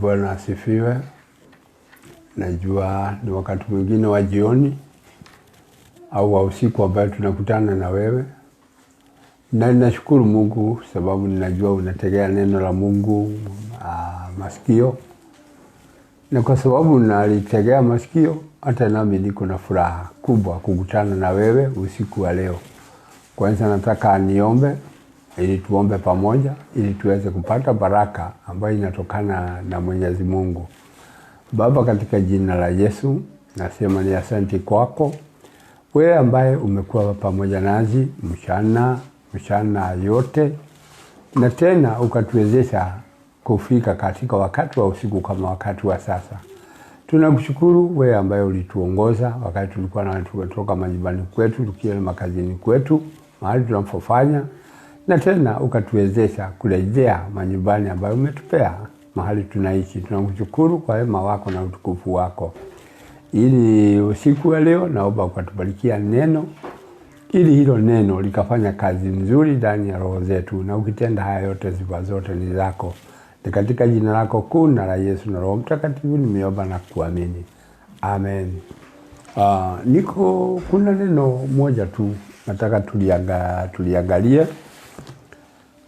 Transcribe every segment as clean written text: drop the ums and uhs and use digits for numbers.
Bwana asifiwe. Najua ni wakati mwingine wa jioni au wa usiku ambao tunakutana na wewe. Na ninashukuru Mungu sababu ninajua unategea neno la Mungu masikio. Na kwa sababu nalitegea masikio, hata nami niko na furaha kubwa kukutana na wewe usiku wa leo. Kwanza nataka niombe, ili tuombe pamoja, ili tuweze kupata baraka ambayo inatokana na Mwenyezi Mungu. Baba, katika jina la Yesu, nasema ni asante kwako. Wewe ambaye umekuwa pamoja nasi mchana yote, na tena ukatuwezesha kufika katika wakati wa usiku kama wakati wa sasa. Tunakushukuru wewe ambaye ulituongoza wakati tulikuwa na kutoka majumbani kwetu, tukienda makazini kwetu, mahali tunapofanya, na tena ukatuwezesha kurejea manyumbani ambayo umetupea mahali tunaishi. Tunakushukuru kwa wema wako na utukufu wako. Ili usiku wa leo naomba ukatubarikia neno, ili hilo neno likafanya kazi nzuri ndani ya roho zetu, na ukitenda haya yote sifa zote ni zako. Ni katika jina lako kuu na la Yesu na Roho Mtakatifu nimeomba na kuamini. Amen. Kuna neno moja tu nataka tuliangalie,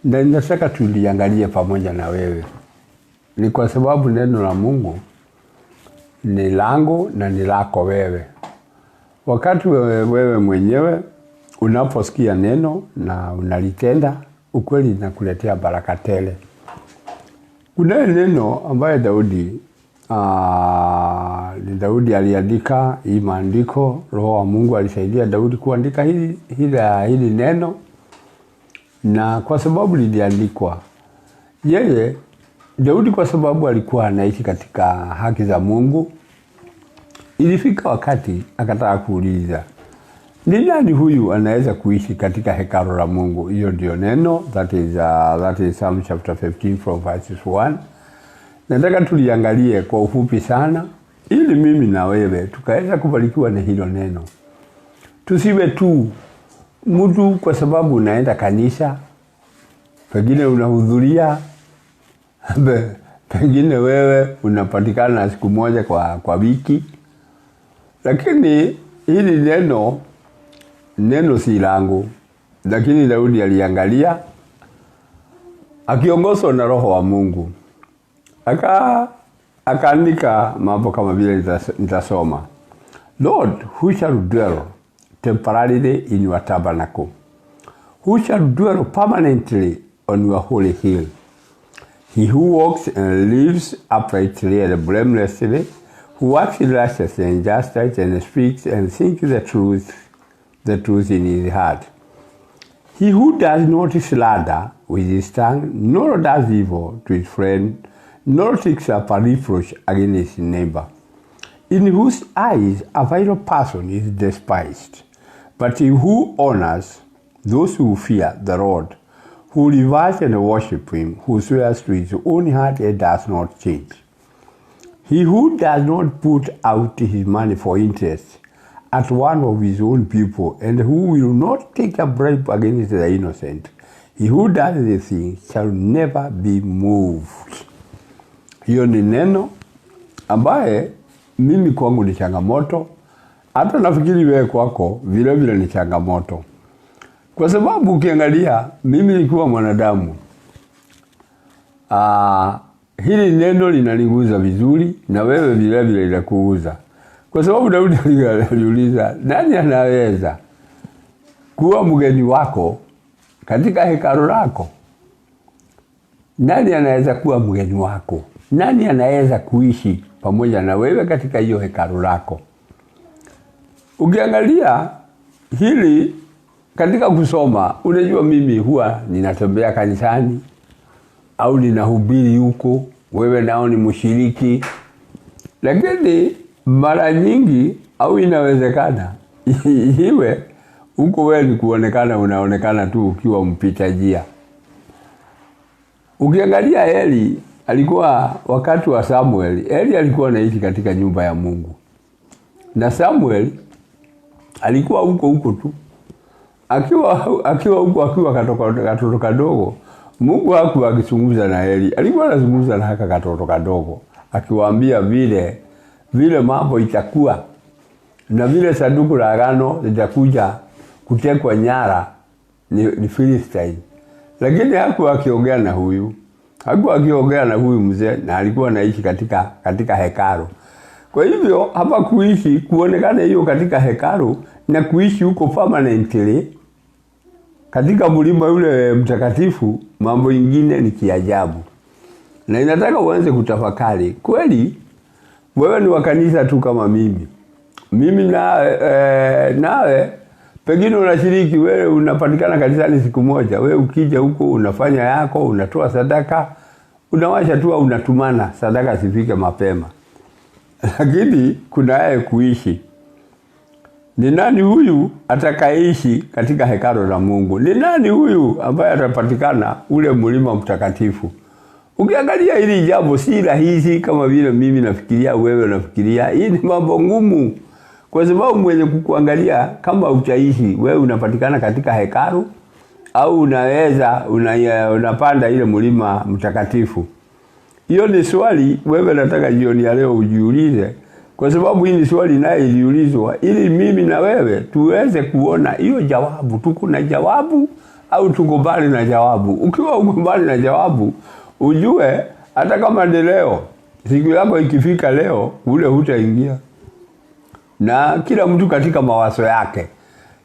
na nataka tuliangalie pamoja na wewe. Ni kwa sababu neno la Mungu ni langu na ni lako wewe. Wakati wewe mwenyewe unaposikia neno na unalitenda, ukweli inakuletea baraka tele. Kuna neno ambaye Daudi aliandika hii maandiko. Roho wa Mungu alisaidia Daudi kuandika hili neno, na kwa sababu liliandikwa, Daudi kwa sababu alikuwa anaishi katika haki za Mungu, ilifika wakati akataka kuuliza, ni nani huyu anaweza kuishi katika hekalu la Mungu? Hiyo ndio neno, that is Psalm chapter 15 from verses 1. Nataka tuliangalie kwa ufupi sana, ili mimi na wewe tukaweza kubarikiwa na hilo neno. Tusiwe tu mtu kwa sababu unaenda kanisa, pengine unahudhuria, pengine wewe unapatikana siku moja kwa wiki. Lakini hili neno si langu, lakini Daudi aliangalia akiongozwa na Roho wa Mungu. Akaandika mambo kama vile nitasoma. Lord, who shall dwell temporarily in your tabernacle? Who shall dwell permanently on your holy hill? He who walks and lives uprightly and blamelessly, who works righteously and justice, and speaks and thinks the truth in his heart. He who does not slander with his tongue, nor does evil to his friend, nor takes up a reproach against his neighbor, in whose eyes a vile person is despised, but he who honors those who fear the Lord, who reverence and worship him, who swears to his own heart and does not change. He who does not put out his money for interest at one of his own people, and who will not take a bribe against the innocent. He who does these things shall never be moved. Hiyo ni neno ambaye mimi kwangu ni changamoto, hata nafikiri wewe kwako vile vile ni changamoto. Kwa sababu ukiangalia mimi nikiwa mwanadamu, hili neno linaniguza vizuri, na wewe vile vile linakuguza. Kwa sababu Daudi aliuliza, nani anaweza kuwa mgeni wako katika hekalu lako? Nani anaweza kuwa mgeni wako? Nani anaweza kuishi pamoja na wewe katika hiyo hekalu lako? Ukiangalia hili katika kusoma, unajua mimi huwa ninatembea kanisani au ninahubiri huko, wewe nao ni mshiriki. Lakini mara nyingi au inawezekana iwe huko wewe ni kuonekana, unaonekana tu ukiwa mpita njia. Ukiangalia Eli, alikuwa wakati wa Samuel, Eli alikuwa anaishi katika nyumba ya Mungu. Na Samuel alikuwa huko tu. Akiwa katoto kadogo, Mungu hakuwa akizungumza na Eli, alikuwa anazungumza na haka katoto kadogo, akiwaambia vile mambo itakuwa na vile sanduku la agano litakuja kutekwa nyara ni Philistine. Lakini hakuwa akiongea na huyu. Hakuwa akiongea na huyu mzee, na alikuwa anaishi katika hekalu. Kwa hivyo hapa kuishi kuonekana hiyo katika hekalu na kuishi huko permanently katika mlima yule mtakatifu, mambo ingine ni kiajabu. Na inataka uanze kutafakari, kweli wewe ni wa kanisa tu kama mimi. Mimi nawe pengine unashiriki, wewe unapatikana kanisani siku moja, wewe ukija huko unafanya yako, unatoa sadaka, unawasha tu, unatumana sadaka sifike mapema. Lakini kuna yeye kuishi. Ni nani huyu atakayeishi katika hekalu la Mungu? Ni nani huyu ambaye atapatikana ule mlima mtakatifu? Ukiangalia hili jambo si rahisi kama vile mimi nafikiria, wewe unafikiria. Hii ni mambo ngumu. Kwa sababu mwenye kukuangalia kama utaishi, wewe unapatikana katika hekalu au unapanda ile mlima mtakatifu. Hiyo ni swali wewe nataka jioni ya leo ujiulize. Kwa sababu hii ni swali naye iliulizwa ili mimi na wewe tuweze kuona hiyo jawabu. Tuko na jawabu au tuko mbali na jawabu? Ukiwa uko mbali na jawabu, ujue hata kama ni leo, siku yako ikifika leo, ule hutaingia. Na kila mtu katika mawazo yake,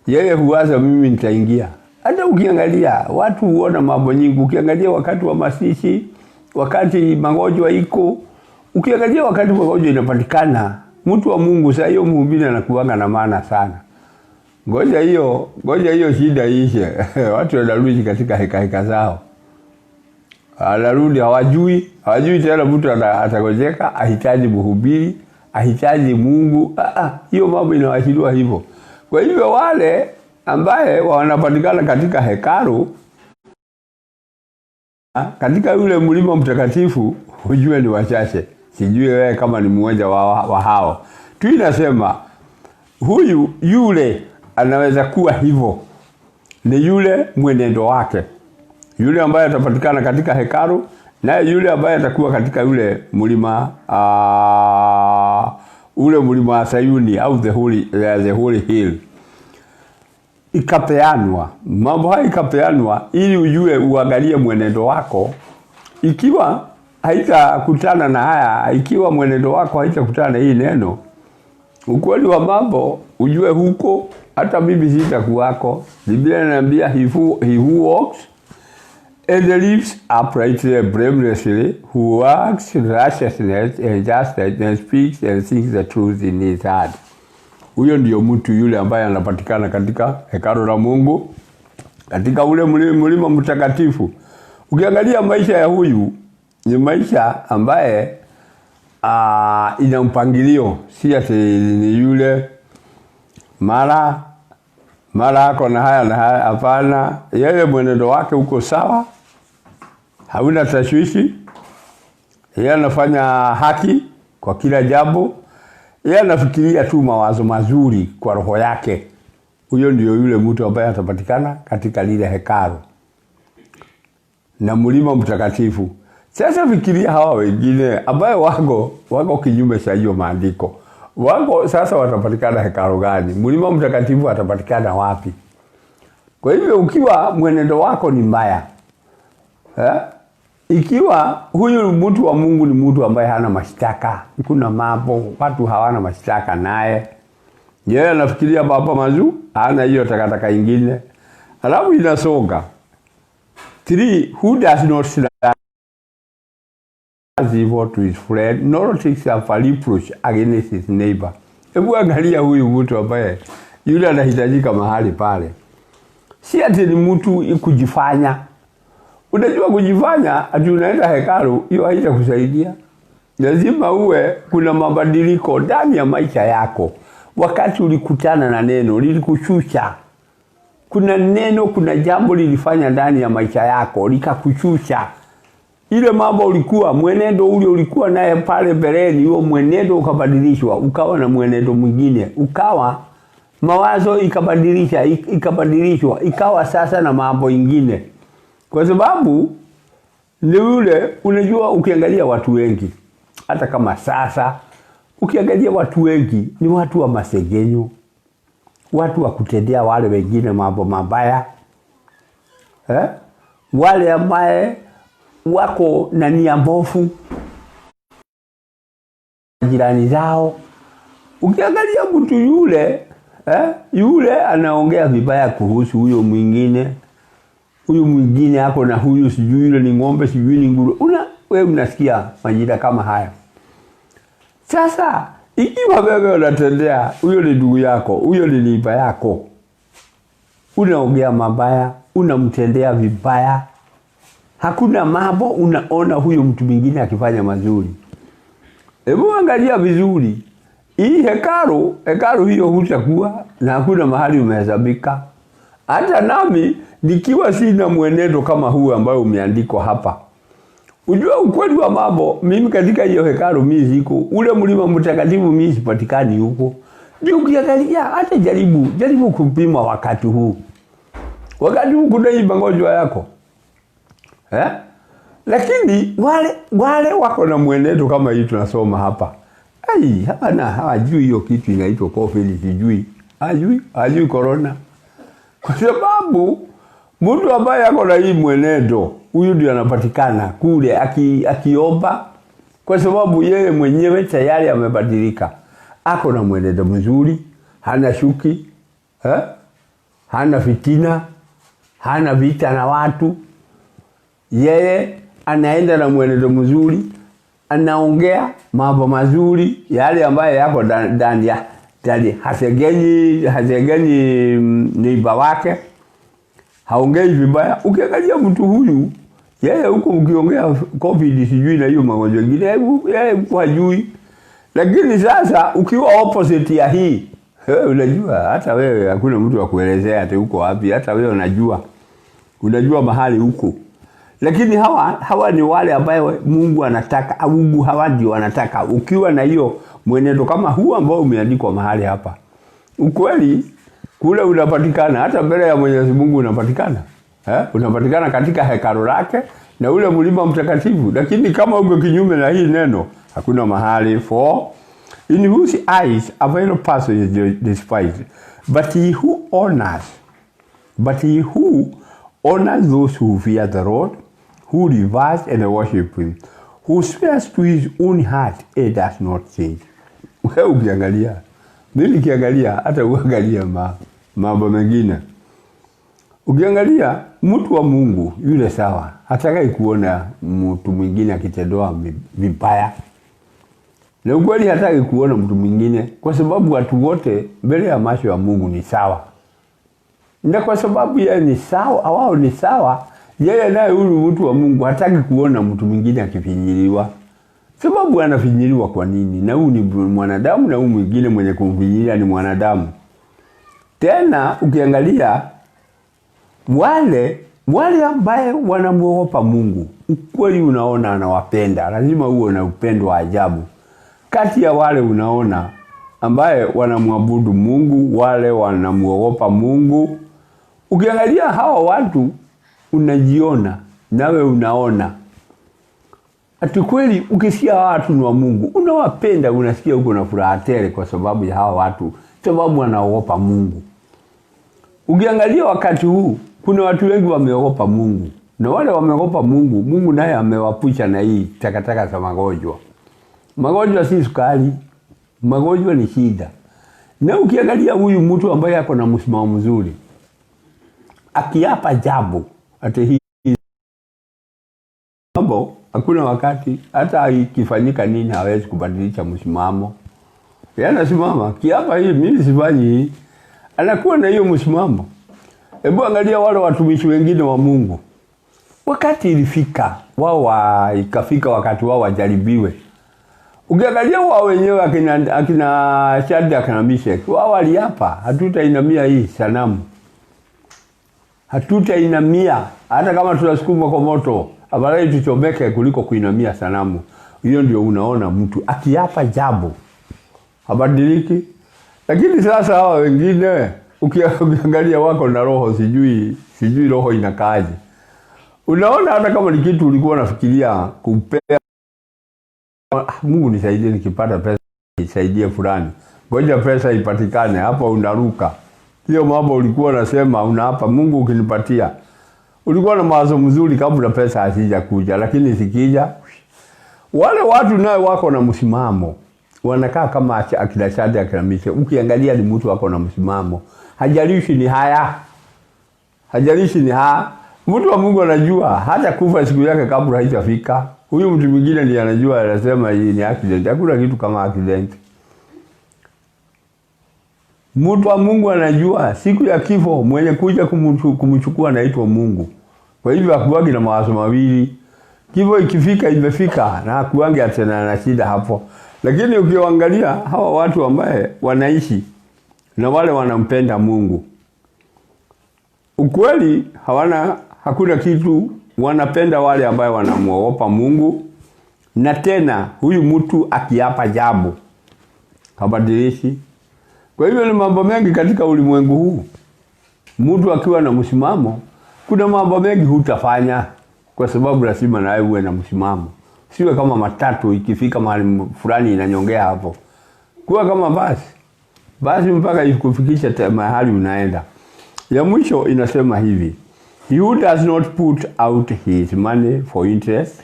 yeye huwaza mimi nitaingia. Hata ukiangalia watu huona mambo nyingi. Ukiangalia wakati wa masishi, wakati magonjwa iko, ukiangalia wakati magonjwa inapatikana, mtu wa Mungu saa hiyo mhubiri anakuanga na maana sana. Ngoja hiyo shida ishe. Watu wanarudi katika heka zao. Anarudi hawajui tena mtu atagojeka, ahitaji mhubiri, ahitaji Mungu. Hiyo mambo inawashindwa hivyo. Kwa hivyo wale ambaye wanapatikana katika hekalu, katika yule mlima mtakatifu, ujue ni wachache. Sijui wewe kama ni mmoja wa hao. Tu inasema yule anaweza kuwa hivyo ni yule mwenendo wake. Yule ambaye atapatikana katika hekalu, na yule ambaye atakuwa katika yule mlima ule mlima wa Sayuni au the holy hill. Ikapeanwa. Mambo haya ikapeanwa ili ujue, uangalie mwenendo wako. Ikiwa haitakutana na haya, ikiwa mwenendo wako haitakutana na hii neno, ukweli wa mambo ujue huko hata mimi sitakuwako. Biblia inaniambia he who walks and lives uprightly and blamelessly, who works righteousness and justice and speaks and thinks the truth in his heart. Huyo ndio mtu yule ambaye anapatikana katika hekalu la Mungu, katika ule mlima mtakatifu. Ukiangalia maisha ya huyu ni maisha ambaye ina mpangilio, si ati ni yule mara ako na haya na haya. Hapana, yeye mwenendo wake uko sawa, hauna tashwishi. Yeye anafanya haki kwa kila jambo. Yeye anafikiria tu mawazo mazuri kwa roho yake. Huyo ndio yule mtu ambaye atapatikana katika lile hekalu na mlima mtakatifu. Sasa fikiria hawa wengine ambaye wako kinyume cha hiyo maandiko. Sasa watapatikana hekalu gani? Mlima mtakatifu watapatikana wapi? Kwa hivyo ukiwa mwenendo wako ni mbaya, ikiwa huyu mtu wa Mungu ni mtu ambaye hana mashtaka, kuna mambo watu hawana mashtaka naye, yeye anafikiria baba mazu, hana hiyo takataka ingine. Alafu inasonga 3, who does not evil to his friend, nor takes up a reproach against his neighbor. Hebu angalia huyu mtu ambaye yule anahitajika mahali pale. Si ati ni mtu kujifanya. Unajua kujifanya ati unaenda hekalu, hiyo haitakusaidia. Lazima uwe kuna mabadiliko ndani ya maisha yako. Wakati ulikutana na neno, lilikushusha. Kuna jambo lilifanya ndani ya maisha yako, likakushusha. Ile mambo ulikuwa, mwenendo ule ulikuwa naye pale mbeleni, huo mwenendo ukabadilishwa, ukawa na mwenendo mwingine, ukawa mawazo ikabadilishwa, ikawa sasa na mambo ingine. Kwa sababu ni ule, unajua ukiangalia watu wengi, hata kama sasa, ukiangalia watu wengi, ni watu wa masengenyo, watu wa kutendea wale wengine mambo mabaya, wale ambaye wako na nia mbovu jirani zao. Ukiangalia mtu yule, yule anaongea vibaya kuhusu huyo mwingine, huyu mwingine ako na huyu sijui yule ni ng'ombe sijui ni nguruwe. Wewe unasikia majira kama haya. Sasa ikiwa wewe unatendea huyo ni ndugu yako, huyo ni liba yako, unaongea mabaya, unamtendea vibaya, hakuna mambo unaona huyo mtu mwingine akifanya mazuri. Hebu angalia vizuri. Hii hekalu hiyo hutakuwa na hakuna mahali umehesabika. Hata nami nikiwa sina mwenendo kama huu ambao umeandikwa hapa. Ujua ukweli wa mambo, mimi katika hiyo hekalu mimi siko. Ule mlima mtakatifu mimi sipatikani huko. Ndio ukiangalia hata jaribu kupima wakati huu. Wakati huu kuna hii magonjwa yako. Lakini wale wako na mwenendo kama hii tunasoma hapa. Hawajui hiyo kitu inaitwa COVID, sijui. Hajui corona. Kwa sababu mtu ambaye ako na hii mwenendo, huyu ndio anapatikana kule akiomba, kwa sababu yeye mwenyewe tayari amebadilika. Ako na mwenendo mzuri, hana shuki, hana fitina, hana vita na watu. Yeye anaenda na mwenendo mzuri, anaongea mambo mazuri, yale ambaye yako ndani ya hasegenyi neiba wake, haongei vibaya. Ukiangalia mtu huyu, yeye huko ukiongea COVID sijui na hiyo magonjwa mengine, yeye hajui. Lakini sasa ukiwa opposite ya hii, unajua hata wewe hakuna mtu wa kuelezea ati uko wapi, hata wewe unajua mahali huko. Lakini hawa ni wale ambao Mungu anataka, Mungu hawa ndio anataka. Ukiwa na hiyo mwenendo kama huu ambao umeandikwa mahali hapa, ukweli kule unapatikana, hata mbele ya Mwenyezi Mungu unapatikana. Unapatikana katika hekalu lake na ule mlima mtakatifu. Lakini kama uko kinyume na hii neno, hakuna mahali. For in whose eyes a vile person is despised, but he who honors those who fear the Lord, who reverence and worship him, who swears to his own heart and does not change. Wewe ukiangalia, mimi kiangalia, hata uangalia mambo mengine. Ukiangalia mtu wa Mungu yule sawa, hataki kuona mtu mwingine akitendewa vibaya. Na ukweli hataki kuona mtu mwingine, kwa sababu watu wote mbele ya macho ya Mungu ni sawa. Na kwa sababu yeye ni sawa, wao ni sawa, yeye naye huyu mtu wa Mungu hataki kuona mtu mwingine akifinyiliwa. Sababu anafinyiliwa kwa nini? Na huyu ni mwanadamu, na huyu mwingine mwenye kumfinyilia ni mwanadamu. Tena ukiangalia wale ambaye wanamuogopa Mungu, ukweli unaona anawapenda. Lazima uwe na upendo wa ajabu. Kati ya wale unaona ambaye wanamwabudu Mungu, wale wanamuogopa Mungu, ukiangalia hawa watu unajiona, nawe unaona. Ati kweli ukisikia watu ni wa Mungu, unawapenda, unasikia uko na furaha tele kwa sababu ya hawa watu, sababu wanaogopa Mungu. Ukiangalia wakati huu, kuna watu wengi wameogopa Mungu. Na wale wameogopa Mungu, Mungu naye amewapusha na hii takataka za magonjwa. Magonjwa si sukari, magonjwa ni shida. Na ukiangalia huyu mtu ambaye ako na msimamo mzuri, akiapa jambo, ati hii mambo, hakuna wakati hata ikifanyika nini hawezi kubadilisha msimamo. Yeye anasimama, kiapa hii mimi sifanyi hii. Anakuwa na hiyo msimamo. Hebu angalia wale watumishi wengine wa Mungu. Wakati ilifika, ikafika wakati wao wajaribiwe. Ukiangalia wao wenyewe akina Shadraka na Meshaki, wao waliapa, hatutainamia hii sanamu. Hatutainamia, hata kama tunasukuma kwa moto, afadhali tuchomeke kuliko kuinamia sanamu. Hiyo ndio unaona mtu akiapa jambo habadiliki. Lakini sasa hawa wengine ukiangalia wako na roho, sijui roho inakaaje. Unaona, hata kama ni kitu ulikuwa unafikiria kupea, Mungu nisaidie nikipata pesa nisaidie fulani, ngoja pesa ipatikane, hapa unaruka. Hiyo mambo ulikuwa unasema unaapa Mungu ukinipatia. Ulikuwa na mawazo mzuri kabla pesa hasija kuja, lakini sikija. Wale watu nao wako na msimamo. Wanakaa kama akina Chade akina Miche. Ukiangalia ni mtu wako na msimamo. Hajalishi ni haya. Hajalishi ni haya. Mtu wa Mungu anajua hata kufa siku yake kabla haijafika. Huyu mtu mwingine ndiye anajua, anasema hii ni accident. Hakuna kitu kama accident. Mtu wa Mungu anajua siku ya kifo mwenye kuja kumchukua anaitwa Mungu. Kwa hivyo hakuangi na mawazo mawili. Kifo ikifika imefika na hakuangi tena na shida hapo. Lakini ukiangalia hawa watu ambaye wanaishi na wale wanampenda Mungu, ukweli hakuna kitu, wanapenda wale ambaye wanamuogopa Mungu. Na tena huyu mtu akiapa jambo habadilishi. Kwa hivyo ni mambo mengi katika ulimwengu huu. Mtu akiwa na msimamo, kuna mambo mengi hutafanya kwa sababu lazima nawe uwe na msimamo. Siwe kama matatu ikifika mahali fulani inanyongea hapo. Kuwa kama basi mpaka ikufikisha mahali unaenda. Ya mwisho inasema hivi: he who does not put out his money for interest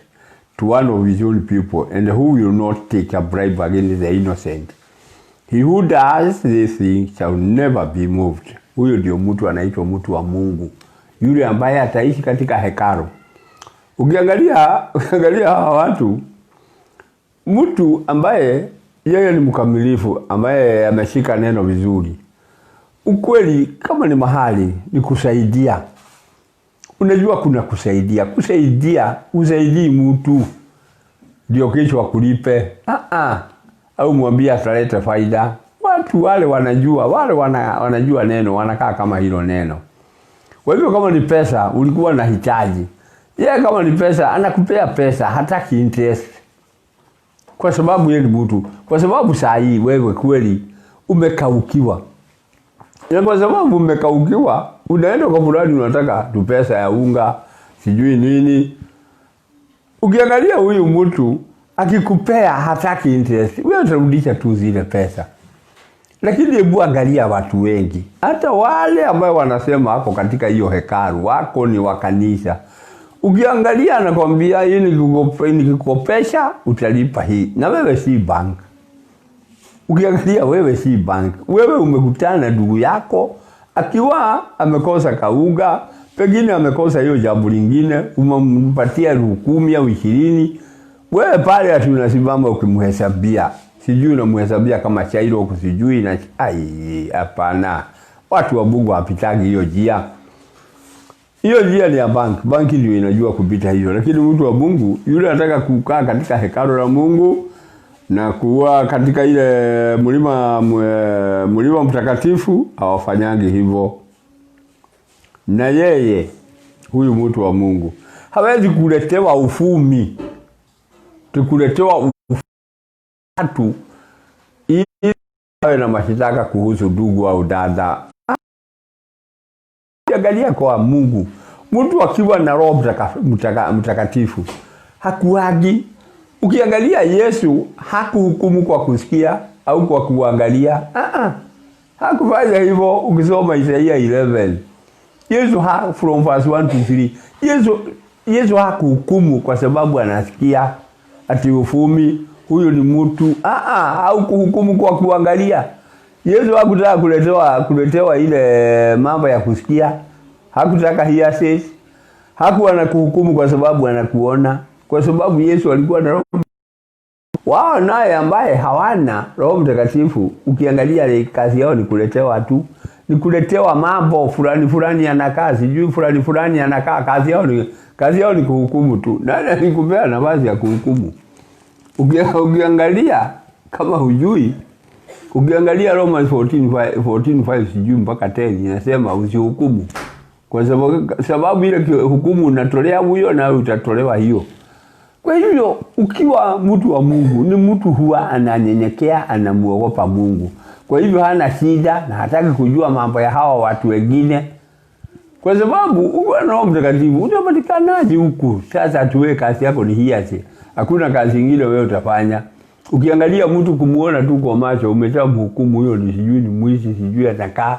to one of his own people, and who will not take a bribe against the innocent, he who does this thing shall never be moved. Huyo ndio mtu anaitwa mtu wa Mungu, yule ambaye ataishi katika hekalu. Ukiangalia hawa watu, mtu ambaye yeye ni mkamilifu, ambaye ameshika neno vizuri, ukweli kama ni mahali ni kusaidia. Unajua kuna kusaidia usaidii mtu ndio kesho akulipe. Au mwambie ataleta faida. Watu wale wanajua neno, wanakaa kama hilo neno. Kwa hivyo kama ni pesa ulikuwa unahitaji, yeye kama ni pesa anakupea pesa, hataki interest. Kwa sababu yeye ni mtu. Kwa sababu saa hii wewe kweli umekaukiwa. Na kwa sababu umekaukiwa, unaenda kwa fulani unataka tu pesa ya unga, sijui nini. Ukiangalia huyu mtu akikupea hataki interest, wewe utarudisha tu zile pesa. Lakini hebu angalia watu wengi, hata wale ambao wanasema wako katika hiyo hekalu, wako ni wa kanisa. Ukiangalia anakuambia hii nikikopesha utalipa hii. Na wewe si bank. Ukiangalia wewe si bank. Wewe umekutana na ndugu yako akiwa amekosa kauga, pengine amekosa hiyo jambo lingine, umempatia 10,000 au 20. Wewe pale tunasimama ukimhesabia. Sijui unamhesabia kama chairo kusijui na hapana. Watu wa Mungu hapitagi hiyo njia. Hiyo njia ni ya bank. Banki ndio inajua kupita hiyo. Lakini mtu wa Mungu yule anataka kukaa katika hekalu la Mungu na kuwa katika ile mlima mtakatifu, hawafanyangi hivyo. Na yeye huyu mtu wa Mungu hawezi kuletewa ufumi. Tukuletewa watu ili awe na mashitaka kuhusu ndugu au dada. Angalia kwa Mungu, mtu akiwa na Roho Mtakatifu hakuagi. Ukiangalia Yesu hakuhukumu kwa kusikia au kwa kuangalia. Hakufanya hivyo. Ukisoma Isaia 11, Yesu from verse 1 to 3, Yesu hakuhukumu kwa sababu anasikia ati ufumi huyo ni mtu. Au kuhukumu kwa kuangalia. Yesu hakutaka kuletewa ile mambo ya kusikia. Hakutaka hearsay. Hakuwa na kuhukumu kwa sababu anakuona. Kwa sababu Yesu alikuwa na Roho. Wao naye ambaye hawana Roho Mtakatifu, ukiangalia kazi yao ni kuletewa tu. Ni kuletewa mambo fulani anakaa, sijui fulani anakaa. Kazi yao ni kuhukumu tu. Nani alikupea nafasi ya kuhukumu? Ukiangalia kama hujui, ukiangalia Romans 14:5 sijui mpaka 10 inasema usihukumu. Kwa sababu ile hukumu unatolea huyo na utatolewa hiyo. Kwa hivyo ukiwa mtu wa Mungu ni mtu huwa ananyenyekea, anamuogopa Mungu. Kwa hivyo hana shida na hataki kujua mambo ya hawa watu wengine. Kwa sababu ukiwa na Roho Mtakatifu utapatikanaje huku? Sasa tuwe kazi yako ni hiache. Hakuna kazi nyingine wewe utafanya. Ukiangalia mtu kumuona tu kwa macho umeshamhukumu huyo ni sijui ni mwizi, sijui atakaa.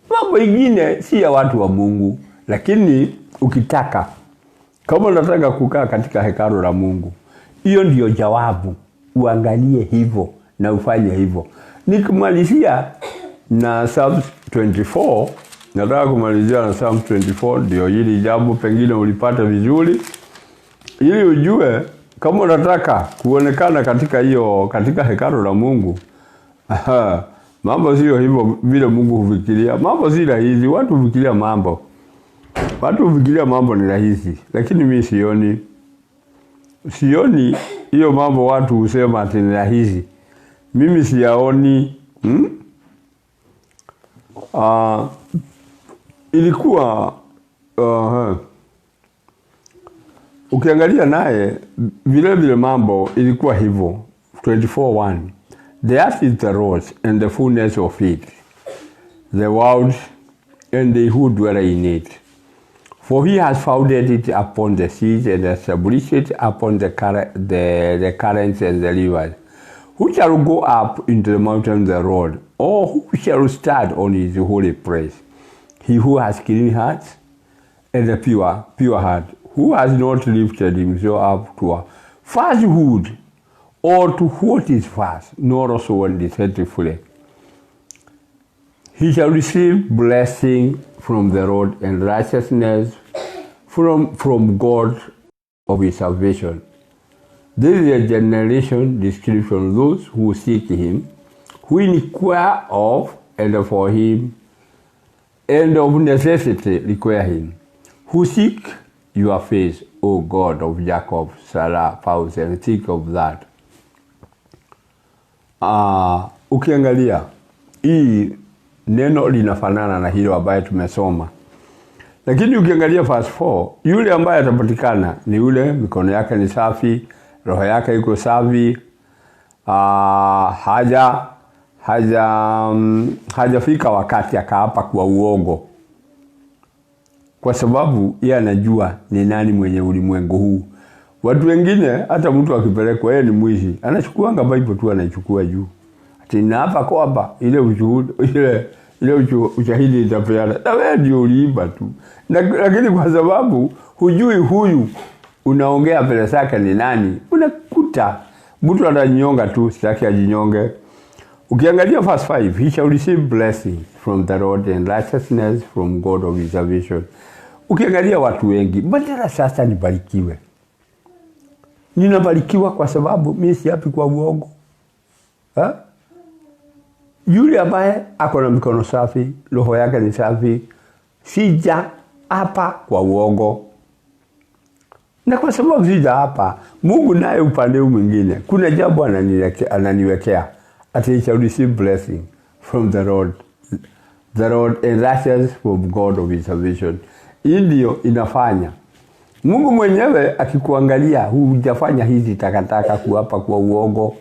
Mambo mengine si ya watu wa Mungu, lakini ukitaka kama unataka kukaa katika hekalu la Mungu, hiyo ndio jawabu. Uangalie hivyo na ufanye hivyo. Nikimalizia na Psalm 24, nataka kumalizia na Psalm 24 ndio hili jambo pengine ulipata vizuri. Ili ujue kama unataka kuonekana katika hekalu la Mungu. Mambo sio hivyo vile Mungu hufikiria. Mambo si rahisi, watu hufikiria mambo. Watu hufikiria mambo ni rahisi, lakini mimi sioni hiyo mambo watu husema ati ni rahisi. Mimi siyaoni. Ilikuwa ukiangalia naye vile mambo ilikuwa hivyo. 24:1 The earth is the Lord and the fullness of it, the world and they who dwell in it. For he has founded it upon the seas and established it upon the currents and the rivers. Who shall go up into the mountain of the Lord, or who shall stand on his holy place? He who has clean hands and a pure heart, who has not lifted himself up to a falsehood, or to what is false, nor also deceitfully. He shall receive blessing from the Lord and righteousness from God of his salvation. This is a generation description of those who seek him, who inquire of and for him, and of necessity require him, who seek your face, O God of Jacob, Sarah, Paus, and think of that. Ukiangalia hii neno linafanana na hilo ambaye tumesoma. Lakini ukiangalia verse 4, yule ambaye atapatikana ni yule mikono yake ni safi, roho yake iko safi, hajafika wakati akaapa kwa uongo. Kwa sababu yeye anajua ni nani mwenye ulimwengu huu. Watu wengine hata mtu akipelekwa yeye ni mwizi, anachukuanga Bible tu anaichukua juu. Ati na hapa kwamba ile ushahidi itapeana. Na wewe ndio uliiba tu. Lakini kwa sababu hujui huyu unaongea pele zake ni nani, unakuta mtu ananyonga tu, sitaki ajinyonge. Ukiangalia verse 5, he shall receive blessing from the Lord and righteousness from God of his salvation. Ukiangalia watu wengi, badala sasa nibarikiwe. Ninabarikiwa kwa sababu mimi siapi kwa uongo. Yule ambaye ako na mikono safi, roho yake ni safi, sija hapa kwa uongo. Na kwa sababu sija hapa, Mungu naye upande mwingine, kuna jambo ananiwekea. Ati he shall receive blessing from the Lord and righteousness from God of his salvation. Ndio inafanya Mungu mwenyewe akikuangalia, hujafanya hizi takataka, kuapa kwa uongo,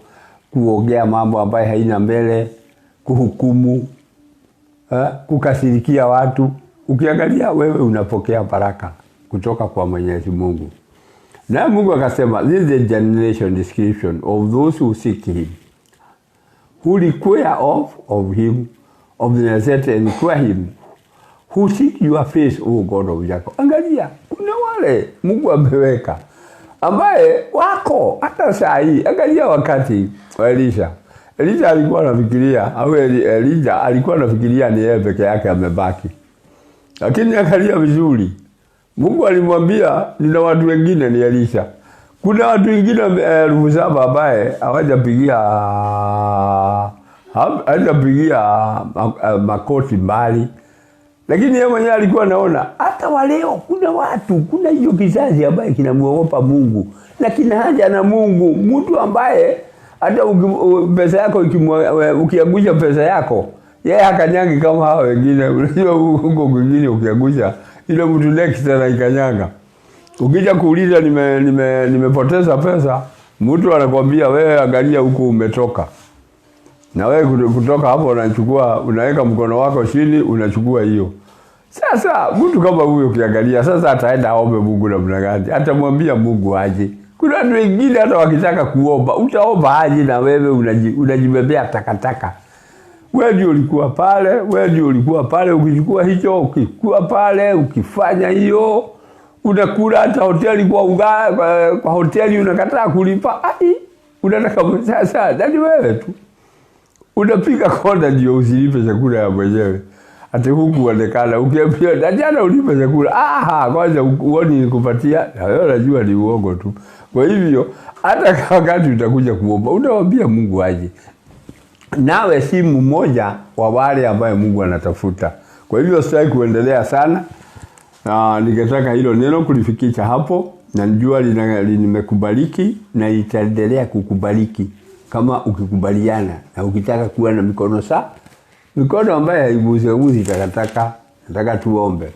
kuongea mambo ambayo haina mbele, kuhukumu, kukasirikia watu. Ukiangalia wewe unapokea baraka kutoka kwa Mwenyezi Mungu. Na Mungu akasema, this is the generation description of those who seek him, who require of him, of the necessity and require him, who seek your face, O God of Jacob. Angalia, kuna wale Mungu ameweka ambaye wako hata saa hii. Angalia wakati wa Elisha alikuwa anafikiria, au Elijah alikuwa anafikiria ni yeye peke yake amebaki. Lakini angalia vizuri, Mungu alimwambia nina watu wengine ni Elisha. Kuna watu wengine 7,000 ambaye hawajapigia makoti mbali. Lakini yeye mwenyewe alikuwa anaona hata waleo kuna hiyo kizazi ambaye kinamuogopa Mungu, lakini haja na Mungu. Mtu ambaye hata pesa yako ukiangusha pesa yako, yeye hakanyangi kama hao wengine. Unajua huko kwingine ukiangusha ile mtu next anaikanyanga. Ukija kuuliza nimepoteza pesa, mtu anakuambia wewe angalia huko umetoka. Na wewe kutoka hapo unachukua, unaweka mkono wako chini, unachukua hiyo. Sasa mtu kama huyo ukiangalia sasa ataenda aombe Mungu namna gani? Atamwambia Mungu aje? Kuna watu wengine hata wakitaka kuomba, utaomba aje na wewe unajibebea takataka. Wewe ndio ulikuwa pale, ukichukua hicho, ukikuwa pale, ukifanya hiyo, unakula hata hoteli kwa hoteli unakataa kulipa. Unataka sasa ndani wewe tu. Unapika konda ndio usilipe chakula ya mwenyewe. Hata huku uonekana ukiambia jana ulipe chakula. Kwanza uone nikupatia, na wewe unajua ni uongo tu. Kwa hivyo hata wakati utakuja kuomba, unawaambia Mungu aje. Nawe si mmoja wa wale ambao Mungu anatafuta. Kwa hivyo sitaki kuendelea sana. Ningetaka hilo neno kulifikisha hapo, na njua limekubariki na itaendelea kukubariki kama ukikubaliana na ukitaka kuwa na mikono ambayo haiguzi takataka. Nataka tuombe.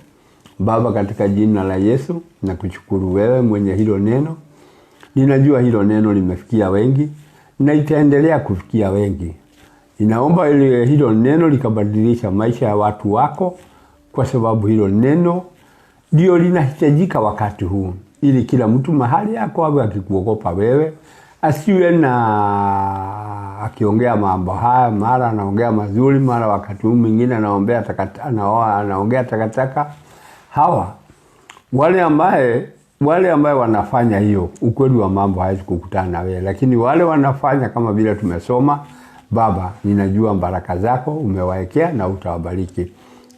Baba, katika jina la Yesu nakushukuru wewe mwenye hilo neno. Ninajua hilo neno limefikia wengi na itaendelea kufikia wengi. Ninaomba hilo neno likabadilisha maisha ya watu wako, kwa sababu hilo neno ndio linahitajika wakati huu, ili kila mtu mahali yako awe akikuogopa wewe, asiwe na akiongea mambo haya, mara anaongea mazuri, mara wakati huu mwingine anaongea takataka. Wale ambaye wanafanya hiyo, ukweli wa mambo hawezi kukutana na wewe, lakini wale wanafanya kama vile tumesoma, Baba, ninajua baraka zako umewaekea na utawabariki.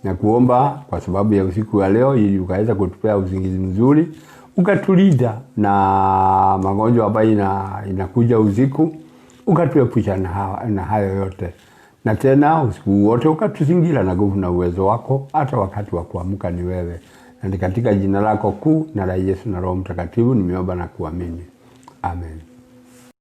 Na kuomba kwa sababu ya usiku wa leo, ili ukaweza kutupea usingizi mzuri, ukatulinda na magonjwa ambayo inakuja usiku, ukatuepusha na hayo yote. Na tena usiku wote ukatuzingira na nguvu na uwezo wako, hata wakati wa kuamka ni wewe. Na katika jina lako kuu na la Yesu na Roho Mtakatifu nimeomba na kuamini. Amen.